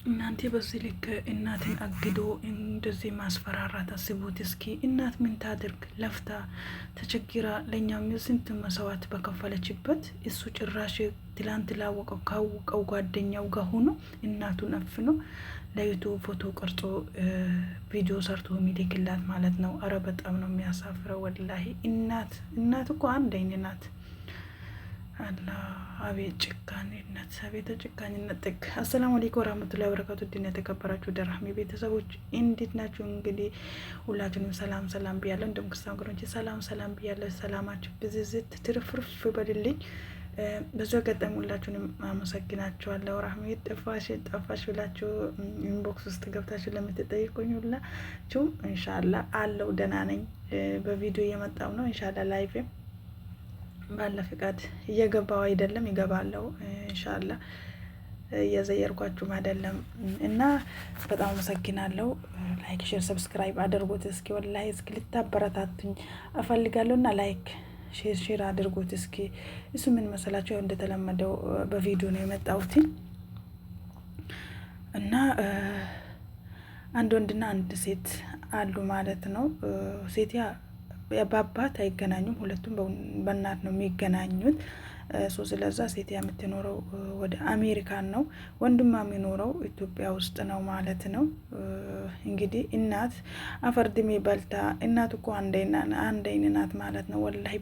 እናንተ በዚህ ልክ እናትን አግዶ እንደዚህ ማስፈራራት አስቡት እስኪ። እናት ምን ታድርግ? ለፍታ ተቸግራ ለእኛም ስንት መስዋዕት በከፈለችበት እሱ ጭራሽ ትላንት ላወቀው ካወቀው ጓደኛው ጋር ሆኖ እናቱን አፍኖ ለዩቱብ ፎቶ ቀርጾ ቪዲዮ ሰርቶ የሚልክላት ማለት ነው። አረ በጣም ነው የሚያሳፍረው ወላሂ። እናት እኮ አንድ አይን ናት። አላህ አቤት ጭካኔነት፣ አቤት ጭካኔነት ጥግ። አሰላሙ አለይኩም ወራህመቱላሂ ወበረካቱ። ዲና የተከበራችሁ ደራህሚ ቤተሰቦች እንዴት ናችሁ? እንግዲህ ሁላችሁንም ሰላም ብያለሁ። እንደም ክርስቲያን ወገኖቼ ሰላም ብያለሁ። ሰላማችሁ ብዝዝት ትርፍርፍ በልልኝ። በዙ አጋጣሚ ሁላችሁንም አመሰግናችኋለሁ። ራህሚ ጠፋሽ ብላችሁ ኢንቦክስ ውስጥ ገብታችሁ ለምትጠይቁኝ ሁላችሁም ኢንሻአላህ አለው ደህና ነኝ። በቪዲዮ እየመጣው ነው ኢንሻአላህ ላይቭም ባለ ፍቃድ እየገባው አይደለም ይገባለው ኢንሻአላህ እየዘየርኳችሁም አይደለም እና በጣም አመሰግናለሁ። ላይክ ሼር ሰብስክራይብ አድርጉት እስኪ ወላሂ እስኪ ልታበረታቱኝ እፈልጋለሁና ላይክ ሼር አድርጉት እስኪ። እሱ ምን መሰላችሁ እንደተለመደው በቪዲዮ ነው የመጣሁት እና አንድ ወንድና አንድ ሴት አሉ ማለት ነው። ሴቲያ በአባት አይገናኙም፣ ሁለቱም በእናት ነው የሚገናኙት። ስለዛ ሴት የምትኖረው ወደ አሜሪካን ነው፣ ወንድማ የሚኖረው ኢትዮጵያ ውስጥ ነው ማለት ነው። እንግዲህ እናት አፈርድሜ በልታ እናት እኮ አንድ አይን ናት ማለት ነው። ወላሂ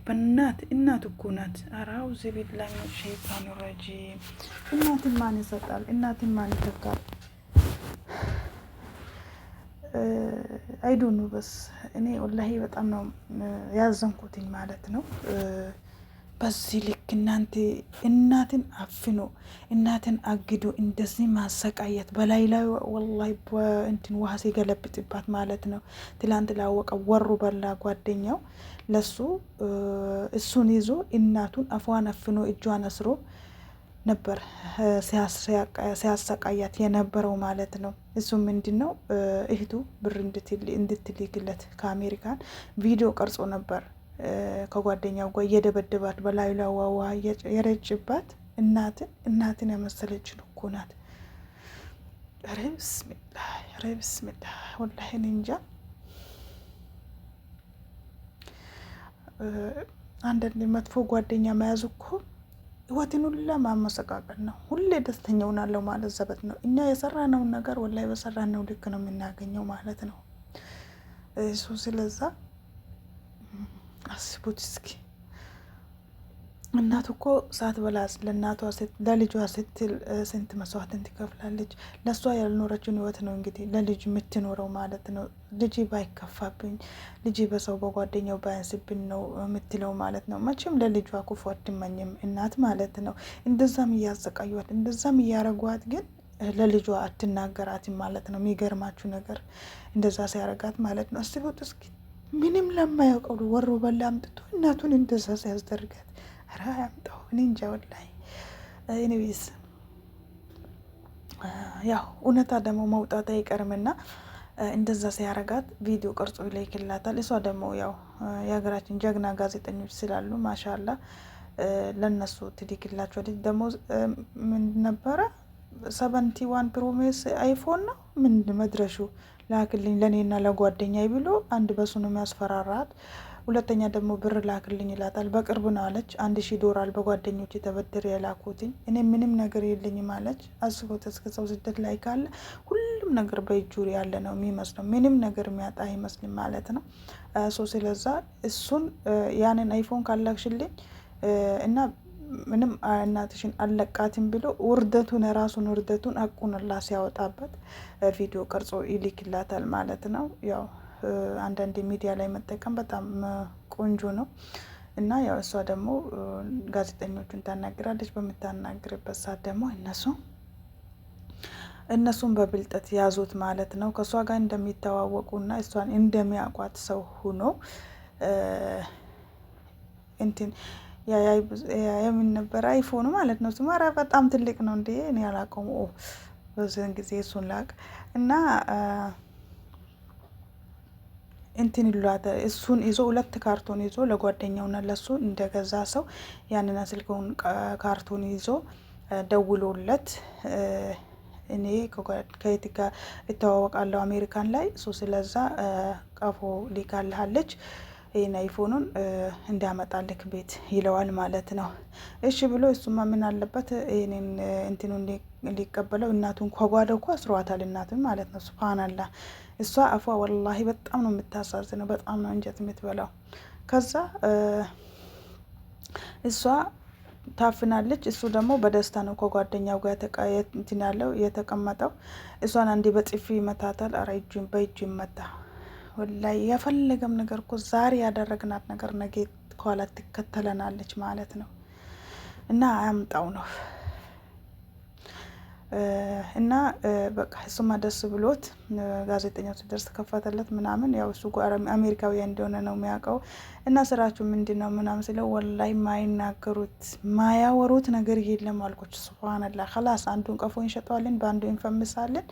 እናት እኮ ናት። አራው ዝቢት ላይ ነው ሸይጣን ረጂም። እናትን ማን ይሰጣል? እናትን ማን ይተካል? አይዶኑ በስ እኔ ወላሂ በጣም ነው ያዘንኩትኝ ማለት ነው። በዚህ ልክ እናትን አፍኖ እናትን አግዶ እንደዚህ ማሰቃየት በላይ ወላሂ በእንትን ውሃ ሲገለብጥባት ማለት ነው። ትላንት ላወቀ ወሩ በላ ጓደኛው ለሱ እሱን ይዞ እናቱን አፏን አፍኖ እጇን አስሮ ነበር ሲያሰቃያት የነበረው ማለት ነው። እሱ ምንድነው እህቱ ብር እንድትልክለት ከአሜሪካን ቪዲዮ ቀርጾ ነበር ከጓደኛው ጋር እየደበደባት በላዩ ላይ ውሃ የረጭባት እናትን የመሰለች እኮ ናት። ኧረ ቢስሚላህ ወላሂ እኔ እንጃ። አንዳንድ መጥፎ ጓደኛ መያዝ እኮ ህይወትን ሁላ ማመሰቃቀል ነው። ሁሌ ደስተኛ ሆናለሁ ማለት ዘበት ነው። እኛ የሰራነውን ነገር ወላሂ በሰራነው ልክ ነው የምናገኘው ማለት ነው። እሱ ስለዛ አስቡት እስኪ። እናት እኮ ሳትበላ ለልጇ ስትል ስንት መስዋዕትን ትከፍላለች። ለእሷ ያልኖረችውን ህይወት ነው እንግዲህ ለልጅ የምትኖረው ማለት ነው። ልጅ ባይከፋብኝ፣ ልጅ በሰው በጓደኛው ባያንስብኝ ነው የምትለው ማለት ነው። መቼም ለልጇ ክፉ አትመኝም እናት ማለት ነው። እንደዛም እያሰቃዩት እንደዛም እያረጓት ግን ለልጇ አትናገራትም ማለት ነው። የሚገርማችሁ ነገር እንደዛ ሲያረጋት ማለት ነው። አስቡት እስኪ ምንም ለማያውቀው ወሮ በላ አምጥቶ እናቱን እንደዛ ሲያስደርጋት ራ ያምጣው እኔ እንጃ ወላሂ። ኤኒዌይስ ያው እውነታ ደግሞ መውጣት አይቀርምና እንደዛ ሲያረጋት ቪዲዮ ቀርጾ ይልክላታል። እሷ ደግሞ ያው የሀገራችን ጀግና ጋዜጠኞች ስላሉ ማሻላ ለነሱ ትልክላቸዋለች። ደግሞ ምን ነበረ 71 ፕሮሜስ አይፎን ነው ምን መድረሹ ላክልኝ ለኔና ለጓደኛ ብሎ አንድ በሱ ነው የሚያስፈራራት። ሁለተኛ ደግሞ ብር ላክልኝ ይላታል። በቅርብ ነው አለች $1000 በጓደኞች የተበደረ የላኩትኝ እኔ ምንም ነገር የለኝም አለች። አስቦት እስከ ሰው ስደት ላይ ካለ ሁሉም ነገር በእጁ ያለ ነው የሚመስለው፣ ምንም ነገር የሚያጣ አይመስልም ማለት ነው። ስለዛ እሱን ያንን አይፎን ካላክሽልኝ እና ምንም እናትሽን አለቃትም ብሎ ውርደቱን አቁንላ ሲያወጣበት ቪዲዮ ቀርጾ ይልክላታል ማለት ነው። ያው አንዳንድ ሚዲያ ላይ መጠቀም በጣም ቆንጆ ነው እና ያው እሷ ደግሞ ጋዜጠኞቹን ታናግራለች። በምታናግርበት ሰዓት ደግሞ እነሱን በብልጠት ያዙት ማለት ነው። ከእሷ ጋር እንደሚተዋወቁና እሷን እንደሚያውቋት ሰው ሆኖ እንትን የምን ነበር አይፎኑ ማለት ነው። ስማራ በጣም ትልቅ ነው እንዴ! እኔ አላውቀውም። በዚህን ጊዜ እሱን ላቅ እና እንትን ይሏት እሱን ይዞ 2 ካርቶን ይዞ ለጓደኛውና ለሱ እንደገዛ ሰው ያንን ስልኩን ካርቶን ይዞ ደውሎለት እኔ ከየት ጋር እተዋወቃለሁ አሜሪካን ላይ እሱ ስለዛ ቀፎ ሊካልሃለች ይህን አይፎኑን እንዲያመጣልክ ቤት ይለዋል ማለት ነው። እሺ ብሎ እሱማ ምን አለበት ይህንን እንትኑን ሊቀበለው እናቱን ከጓዳው እኮ አስሯታል እናቱን ማለት ነው። ሱብሃንአላህ እሷ አፏ ወላሂ በጣም ነው የምታሳዝነው፣ በጣም ነው እንጀት የምትበላው። ከዛ እሷ ታፍናለች፣ እሱ ደግሞ በደስታ ነው ከጓደኛው ጋር እንትን ያለው የተቀመጠው። እሷን አንዴ በጥፊ ይመታታል። አረ እጁን በእጁ ይመታ። ወላሂ የፈለገም ነገር እኮ ዛሬ ያደረግናት ነገር ነገ ከኋላ ትከተለናለች ማለት ነው። እና አያምጣው ነው እና በቃ እሱማ ደስ ብሎት ጋዜጠኛው ሲደርስ ተከፈተለት ምናምን። ያው እሱ አሜሪካዊ እንደሆነ ነው የሚያውቀው። እና ስራችሁ ምንድን ነው ምናምን ስለው ወላሂ ማይናገሩት ማያወሩት ነገር የለም አልኮች። ሱብሃንአላህ ኸላስ አንዱን ቀፎ እንሸጠዋለን፣ በአንዱ እንፈምሳለን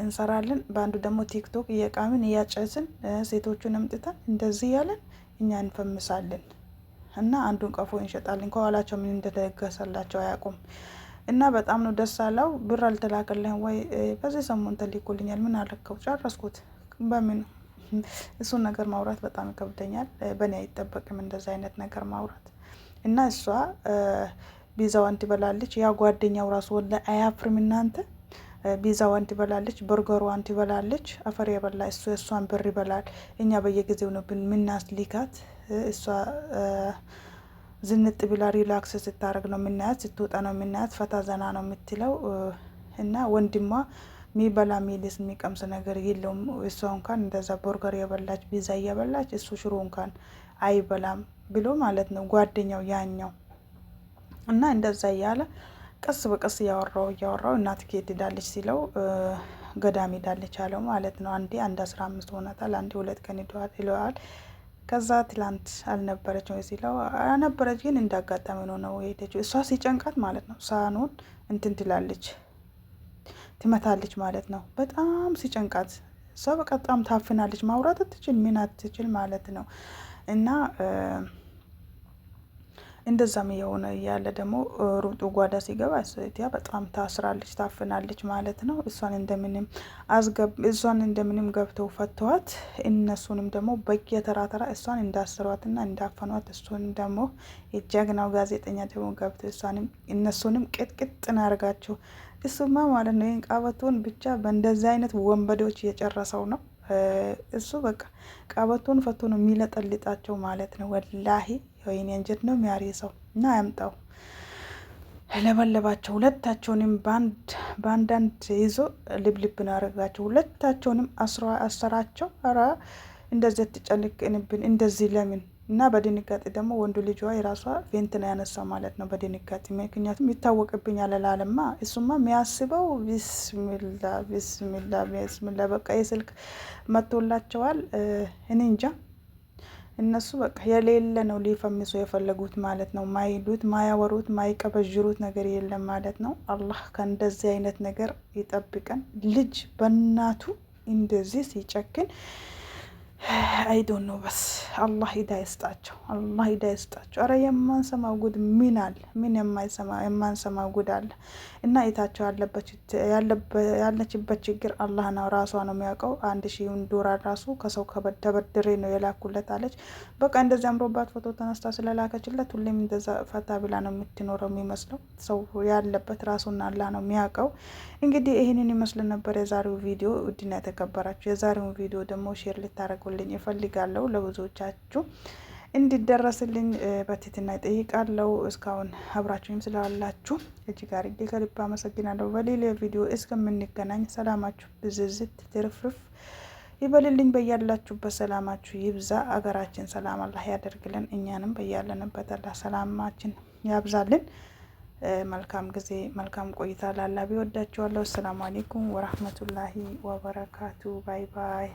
እንሰራለን፣ በአንዱ ደግሞ ቲክቶክ እየቃምን እያጨስን ሴቶቹን አምጥተን እንደዚህ ያለን እኛ እንፈምሳለን እና አንዱን ቀፎ እንሸጣለን። ከኋላቸው ምን እንደተደገሰላቸው አያውቁም። እና በጣም ነው ደስ አለው። ብር አልተላከልህም ወይ? በዚህ ሰሞን ተልኮልኛል። ምን አለከው? ጨረስኩት። በምን እሱን ነገር ማውራት በጣም ይከብደኛል። በእኔ አይጠበቅም እንደዛ አይነት ነገር ማውራት። እና እሷ ቢዛዋን ትበላለች። ያ ጓደኛው ራሱ ወላሂ አያፍርም እናንተ። ቢዛዋን ትበላለች፣ በርገሯን ትበላለች። አፈር የበላ እሱ የእሷን ብር ይበላል። እኛ በየጊዜው ነው ምናስሊካት። እሷ ዝንጥ ብላ ሪላክስ ስታደርግ ነው የምናያት፣ ስትወጣ ነው የምናያት፣ ፈታ ዘና ነው የምትለው። እና ወንድሟ ሚበላ ሚልስ የሚቀምስ ነገር የለውም። እሷ እንኳን እንደዛ በርገር የበላች ቢዛ እየበላች እሱ ሽሮ እንኳን አይበላም ብሎ ማለት ነው ጓደኛው ያኛው። እና እንደዛ እያለ ቀስ በቀስ እያወራው እናት ከሄድ ሄዳለች ሲለው ገዳም ሄዳለች አለው ማለት ነው። አንዴ 15 ሆናታል፣ አንዴ 2 ቀን ይለዋል። ከዛ ትላንት አልነበረች ወይ ሲለው ነበረች፣ ግን እንዳጋጣሚ ነው የሄደችው። እሷ ሲጨንቃት ማለት ነው ሳህኑን እንትን ትላለች፣ ትመታለች ማለት ነው። በጣም ሲጨንቃት እሷ በጣም ታፍናለች፣ ማውራት አትችል፣ ምን አትችል ማለት ነው። እና እንደዛም የሆነ ያለ ደግሞ ሩጡ ጓዳ ሲገባ እሷ በጣም ታስራለች፣ ታፍናለች ማለት ነው። እሷን እንደምንም ገብተው ፈተዋት። እነሱንም ደግሞ በየተራተራ እሷን እንዳስሯትና እንዳፈኗት፣ እሱን ደግሞ የጀግናው ጋዜጠኛ ደግሞ ገብተው እነሱንም ቅጥቅጥ ናርጋቸው። እሱማ ማለት ነው ይህን ቃበቶን ብቻ በእንደዚህ አይነት ወንበዴዎች እየጨረሰው ነው። እሱ በቃ ቃበቶን ፈቶ ነው የሚለጠልጣቸው ማለት ነው። ወላሂ ወይኔ እንጀት ነው የሚያርሰው። እና ያምጣው ለበለባቸው ሁለታቸውንም በአንዳንድ ይዞ ልብልብ ነው ያደረጋቸው። ሁለታቸውንም አሰራቸው። ኧረ እንደዚህ ትጨንቅንብን እንደዚህ ለምን? እና በድንጋጤ ደግሞ ወንዱ ልጇ የራሷ ፌንት ነው ያነሳው ማለት ነው በድንጋጤ። ምክንያቱም ይታወቅብኛል አላለማ። እሱማ የሚያስበው ቢስሚላ በቃ የስልክ መጥቶላቸዋል። እኔ እንጃ እነሱ በቃ የሌለ ነው ሊፈምሱ የፈለጉት ማለት ነው። ማይሉት ማያወሩት ማይቀበዥሩት ነገር የለም ማለት ነው። አላህ ከእንደዚህ አይነት ነገር ይጠብቀን። ልጅ በእናቱ እንደዚህ ሲጨክን አይዶን ነው በስ አላህ ሂዳ ይስጣቸው፣ አላህ ሂዳ ይስጣቸው። አረ የማንሰማው ጉድ ምን አለ? ምን የማንሰማው ጉድ አለ? እና እታቸው ያለችበት ችግር አላህ ነው ራሷ ነው የሚያውቀው። 1000 ዶላር ራሱ ከሰው ተበድሬ ነው የላኩለት አለች። በቃ እንደዚህ አምሮባት ፎቶ ተነስታ ስለላከችለት ሁሌም እንደዛ ፈታ ብላ ነው የምትኖረው የሚመስለው። ሰው ያለበት ራሱና አላህ ነው የሚያውቀው። እንግዲህ ይህንን ይመስል ነበር የዛሬው ቪዲዮ። ውድና የተከበራችሁ የዛሬውን ቪዲዮ ደግሞ ሼር ልታደርጉልኝ እፈልጋለሁ። ለብዙዎቻችሁ እንዲደረስልኝ በትህትና ይጠይቃለሁ። እስካሁን አብራችሁም ስላላችሁ እጅግ አድርጌ ከልብ አመሰግናለሁ። በሌላ ቪዲዮ እስከምንገናኝ ሰላማችሁ ብዝዝት ትርፍርፍ ይበልልኝ። በያላችሁበት ሰላማችሁ ይብዛ። አገራችን ሰላም አላህ ያደርግልን። እኛንም በያለንበት አላህ ሰላማችን ያብዛልን። መልካም ጊዜ መልካም ቆይታ ላላ ቢወዳችኋለሁ። አሰላሙ አለይኩም ወራህመቱላሂ ወበረካቱ። ባይ ባይ።